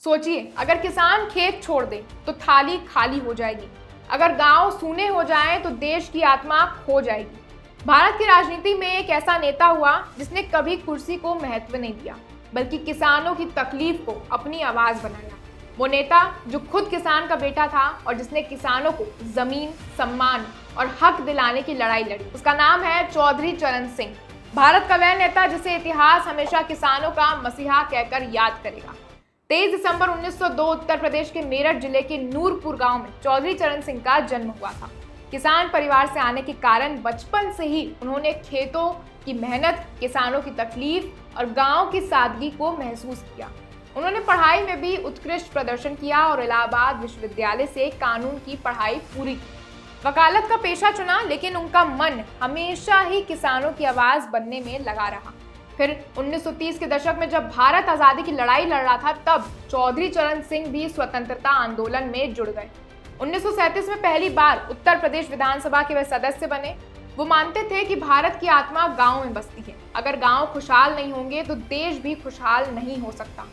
सोचिए, अगर किसान खेत छोड़ दे तो थाली खाली हो जाएगी। अगर गांव सूने हो जाएं तो देश की आत्मा खो जाएगी। भारत की राजनीति में एक ऐसा नेता हुआ जिसने कभी कुर्सी को महत्व नहीं दिया, बल्कि किसानों की तकलीफ को अपनी आवाज बनाया। वो नेता जो खुद किसान का बेटा था और जिसने किसानों को जमीन, सम्मान और हक दिलाने की लड़ाई लड़ी, उसका नाम है चौधरी चरण सिंह। भारत का वह नेता जिसे इतिहास हमेशा किसानों का मसीहा कहकर याद करेगा। 23 दिसंबर 1902 उत्तर प्रदेश के मेरठ जिले के नूरपुर गांव में चौधरी चरण सिंह का जन्म हुआ था। किसान परिवार से आने के कारण बचपन से ही उन्होंने खेतों की मेहनत, किसानों की तकलीफ और गांव की सादगी को महसूस किया। उन्होंने पढ़ाई में भी उत्कृष्ट प्रदर्शन किया और इलाहाबाद विश्वविद्यालय से कानून की पढ़ाई पूरी की। वकालत का पेशा चुना, लेकिन उनका मन हमेशा ही किसानों की आवाज बनने में लगा रहा। फिर 1930 के दशक में जब भारत आजादी की लड़ाई लड़ रहा था, तब चौधरी चरण सिंह भी स्वतंत्रता आंदोलन में जुड़ गए। 1937 में पहली बार उत्तर प्रदेश विधानसभा के वे सदस्य बने। वो मानते थे कि भारत की आत्मा गांव में बसती है। अगर गांव खुशहाल नहीं होंगे तो देश भी खुशहाल नहीं हो सकता।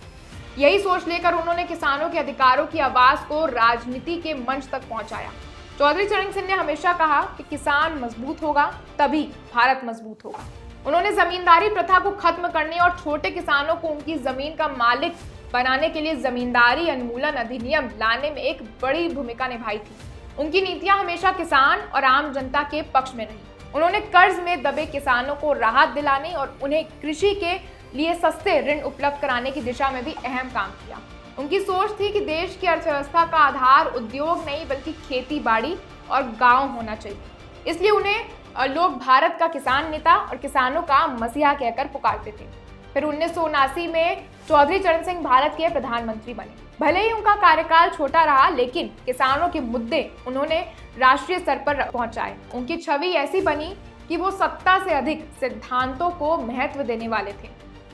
यही सोच लेकर उन्होंने किसानों के अधिकारों की आवाज को राजनीति के मंच तक पहुंचाया। चौधरी चरण सिंह ने हमेशा कहा कि किसान मजबूत होगा तभी भारत मजबूत होगा। उन्होंने जमींदारी प्रथा को खत्म करने और छोटे किसानों को उनकी जमीन का मालिक बनाने के लिए जमींदारी उन्मूलन अधिनियम लाने में एक बड़ी भूमिका निभाई थी। उनकी नीतियां हमेशा किसान और आम जनता के पक्ष में रही। उन्होंने कर्ज में दबे किसानों को राहत दिलाने और उन्हें कृषि के लिए सस्ते ऋण उपलब्ध कराने की दिशा में भी अहम काम किया। उनकी सोच थी कि देश की अर्थव्यवस्था का आधार उद्योग नहीं बल्कि खेती बाड़ी और गांव होना चाहिए। इसलिए उन्हें लोग भारत का किसान नेता और किसानों का मसीहा कहकर पुकारते थे। फिर 1979 में चौधरी चरण सिंह भारत के प्रधानमंत्री बने। भले ही उनका कार्यकाल छोटा रहा, लेकिन किसानों के मुद्दे उन्होंने राष्ट्रीय स्तर पर पहुंचाए। उनकी छवि ऐसी बनी कि वो सत्ता से अधिक सिद्धांतों को महत्व देने वाले थे।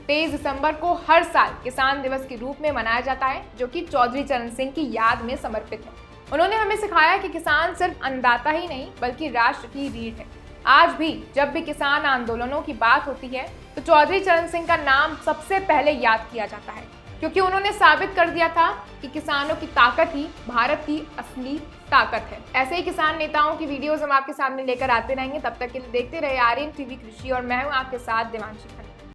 23 दिसंबर को हर साल किसान दिवस के रूप में मनाया जाता है, जो कि चौधरी चरण सिंह की याद में समर्पित है। उन्होंने हमें सिखाया कि किसान सिर्फ अन्नदाता ही नहीं बल्कि राष्ट्र की रीढ़ है। आज भी जब भी किसान आंदोलनों की बात होती है तो चौधरी चरण सिंह का नाम सबसे पहले याद किया जाता है, क्योंकि उन्होंने साबित कर दिया था कि किसानों की ताकत ही भारत की असली ताकत है। ऐसे ही किसान नेताओं की वीडियोस हम आपके सामने लेकर आते रहेंगे। तब तक के लिए देखते रहे आर्यन टीवी कृषि, और मैं हूं आपके साथ देवांशी खन्ना।